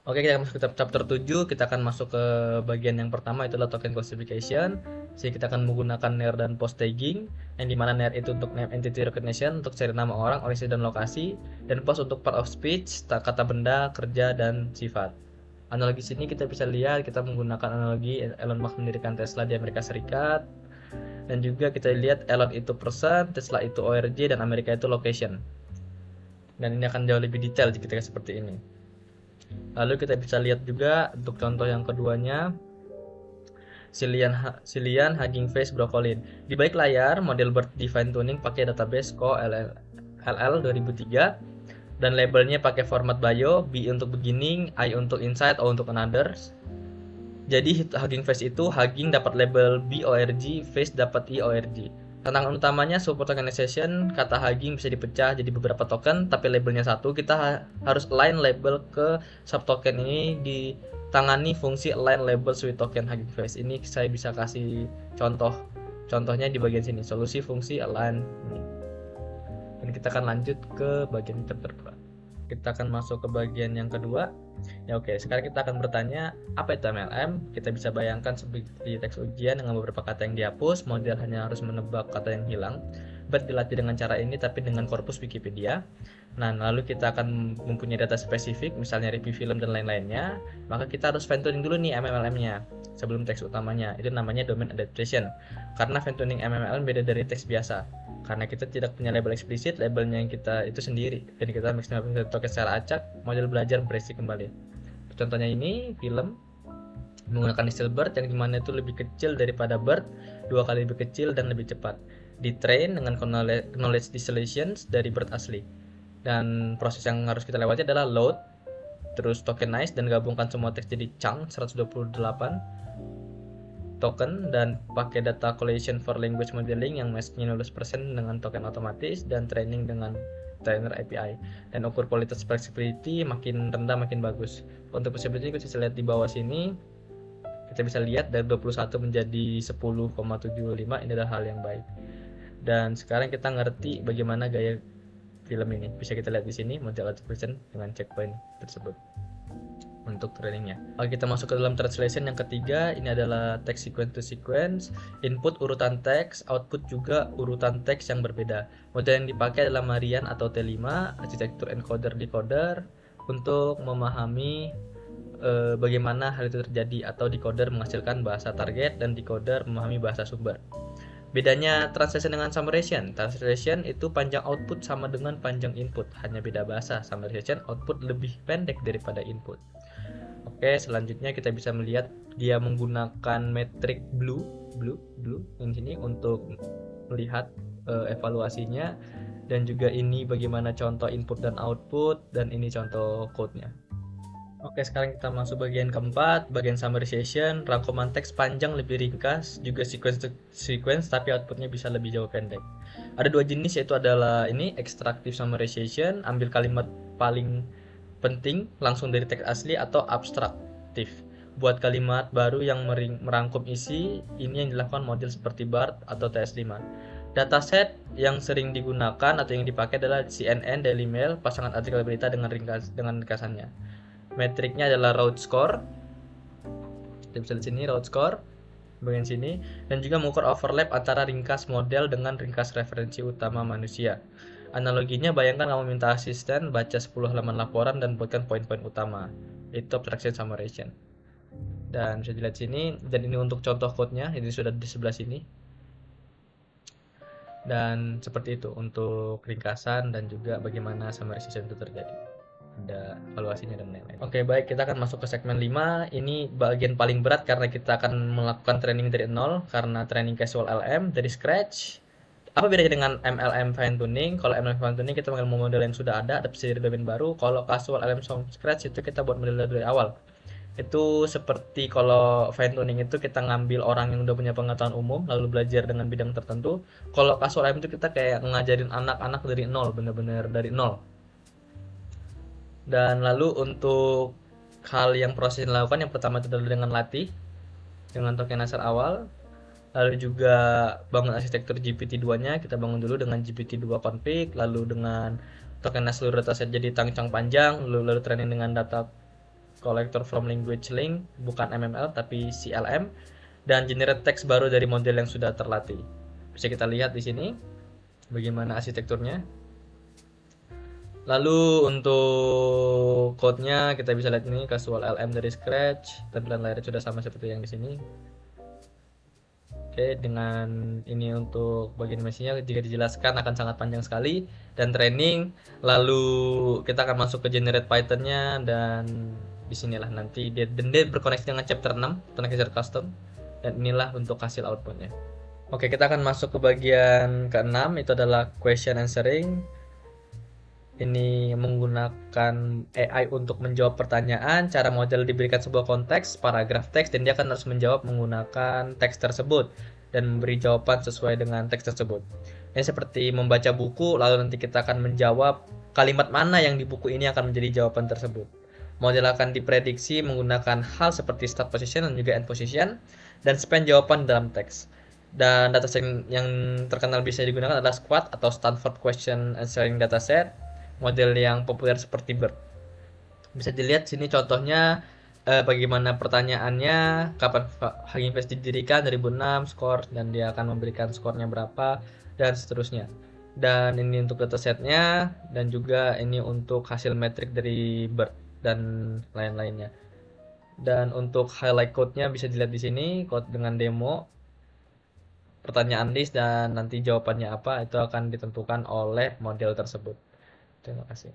Oke, kita masuk ke chapter 7. Kita akan masuk ke bagian yang pertama, itulah token classification. Jadi kita akan menggunakan NAIR dan post tagging, yang dimana NAIR itu untuk name entity recognition, untuk cari nama orang, origin dan lokasi, dan post untuk part of speech, kata benda, kerja, dan sifat. Analogi sini kita bisa lihat, kita menggunakan analogi Elon Musk mendirikan Tesla di Amerika Serikat, dan juga kita lihat Elon itu person, Tesla itu ORG, dan Amerika itu location. Dan ini akan jauh lebih detail jika seperti ini. Lalu kita bisa lihat juga untuk contoh yang keduanya, Silian Hugging Face Broccolin. Di balik layar, model BERT di fine tuning pakai database LL 2003 dan labelnya pakai format bio, B untuk beginning, I untuk inside, O untuk another. Jadi Hugging Face itu Hugging dapat label BORG, Face dapat IORG. Tantangan utamanya support organization, kata Hugging bisa dipecah jadi beberapa token, tapi labelnya satu. Kita harus align label ke subtoken ini ditangani fungsi align label with token Hugging Face. Ini saya bisa kasih contohnya di bagian sini, solusi fungsi align ini. Dan kita akan lanjut ke bagian chapter 2. Kita akan masuk ke bagian yang kedua. Ya oke, sekarang kita akan bertanya, apa itu MLM? Kita bisa bayangkan seperti teks ujian dengan beberapa kata yang dihapus, model hanya harus menebak kata yang hilang. BERT dilatih dengan cara ini tapi dengan korpus Wikipedia. Nah, lalu kita akan mempunyai data spesifik, misalnya review film dan lain-lainnya. Maka kita harus fine tuning dulu nih MLM-nya sebelum teks utamanya. Itu namanya domain adaptation. Karena fine tuning MLM beda dari teks biasa. Karena kita tidak punya label eksplisit, labelnya yang kita itu sendiri, dan kita maksimalkan token secara acak, model belajar bereaksi kembali. Contohnya ini film menggunakan istilah BERT yang dimana itu lebih kecil daripada BERT, 2 kali lebih kecil dan lebih cepat. Di-train dengan knowledge distillation dari BERT asli. Dan proses yang harus kita lewati adalah load, terus tokenize dan gabungkan semua teks jadi chunk 128 token dan pakai data collation for language modeling yang matchnya 12% dengan token otomatis dan training dengan trainer API. Dan ukur kualitas flexibility makin rendah makin bagus. Untuk flexibility kita bisa lihat di bawah sini, kita bisa lihat dari 21 menjadi 10,75, ini adalah hal yang baik. Dan sekarang kita ngerti bagaimana gaya film ini. Bisa kita lihat di sini model attribution dengan checkpoint tersebut untuk trainingnya. Oke, kita masuk ke dalam translation yang ketiga. Ini adalah text sequence to sequence, input urutan teks, output juga urutan teks yang berbeda. Model yang dipakai adalah Marian atau T5, arsitektur encoder decoder, untuk memahami bagaimana hal itu terjadi, atau decoder menghasilkan bahasa target dan decoder memahami bahasa sumber. Bedanya translation dengan summarization. Translation itu panjang output sama dengan panjang input, hanya beda bahasa. Summarization output lebih pendek daripada input. Oke, selanjutnya kita bisa melihat dia menggunakan metrik blue ini sini untuk melihat evaluasinya, dan juga ini bagaimana contoh input dan output, dan ini contoh code-nya. Oke, sekarang kita masuk bagian keempat, bagian summarization. Rangkuman teks panjang lebih ringkas, juga sequence tapi outputnya bisa lebih jauh pendek. Ada dua jenis, yaitu adalah ini extractive summarization, ambil kalimat paling penting langsung dari teks asli, atau abstraktif, buat kalimat baru yang merangkum isi. Ini yang dilakukan model seperti BART atau TS5. Dataset yang sering digunakan atau yang dipakai adalah CNN, Daily Mail, pasangan artikel berita dengan ringkasannya. Metriknya adalah route score. Kita bisa lihat sini route score bagian sini, dan juga mengukur overlap antara ringkas model dengan ringkas referensi utama manusia. Analoginya, bayangkan kamu minta asisten baca 10 halaman laporan dan buatkan poin-poin utama. Itu abstraction summarization. Dan bisa dilihat sini, dan ini untuk contoh code-nya, ini sudah di sebelah sini. Dan seperti itu untuk ringkasan dan juga bagaimana summarization itu terjadi. Ada evaluasinya dan lain-lain. Oke, baik, kita akan masuk ke segmen 5. Ini bagian paling berat karena kita akan melakukan training dari nol, karena training casual LM dari scratch. Apa bedanya dengan MLM fine tuning? Kalau MLM fine tuning kita mengambil model yang sudah ada, adaptasi dari domain baru. Kalau casual LM from scratch itu kita buat model dari awal. Itu seperti kalau fine tuning itu kita ngambil orang yang udah punya pengetahuan umum lalu belajar dengan bidang tertentu. Kalau casual LM itu kita kayak ngajarin anak-anak dari nol, bener-bener dari nol. Dan lalu untuk hal yang proses dilakukan, yang pertama itu adalah dengan latih dengan tokenizer awal, lalu juga bangun arsitektur GPT-2-nya. Kita bangun dulu dengan GPT-2 config, lalu dengan tokenize seluruh dataset jadi tangcang panjang, lalu training dengan data collector from language link, bukan MML tapi CLM, dan generate text baru dari model yang sudah terlatih. Bisa kita lihat di sini bagaimana arsitekturnya. Lalu untuk code-nya kita bisa lihat ini casual LM dari scratch, tampilan layarnya sudah sama seperti yang di sini. Oke, dengan ini untuk bagian mesinnya jika dijelaskan akan sangat panjang sekali dan training. Lalu kita akan masuk ke generate Python-nya dan disinilah nanti dia berkoneksi dengan chapter 6 tentang custom, dan inilah untuk hasil outputnya. Oke, kita akan masuk ke bagian ke-6, itu adalah question answering. Ini menggunakan AI untuk menjawab pertanyaan. Cara model diberikan sebuah konteks, paragraf teks, dan dia akan harus menjawab menggunakan teks tersebut dan memberi jawaban sesuai dengan teks tersebut. Ini seperti membaca buku, lalu nanti kita akan menjawab kalimat mana yang di buku ini akan menjadi jawaban tersebut. Model akan diprediksi menggunakan hal seperti start position dan juga end position, dan span jawaban dalam teks. Dan dataset yang terkenal bisa digunakan adalah SQuAD atau Stanford Question Answering Dataset, model yang populer seperti BERT. Bisa dilihat sini contohnya bagaimana pertanyaannya, kapan Hugging Face didirikan, 2006, skor, dan dia akan memberikan skornya berapa, dan seterusnya. Dan ini untuk datasetnya, dan juga ini untuk hasil metrik dari BERT dan lain-lainnya. Dan untuk highlight code-nya bisa dilihat di sini, code dengan demo, pertanyaan list, dan nanti jawabannya apa itu akan ditentukan oleh model tersebut. Terima kasih.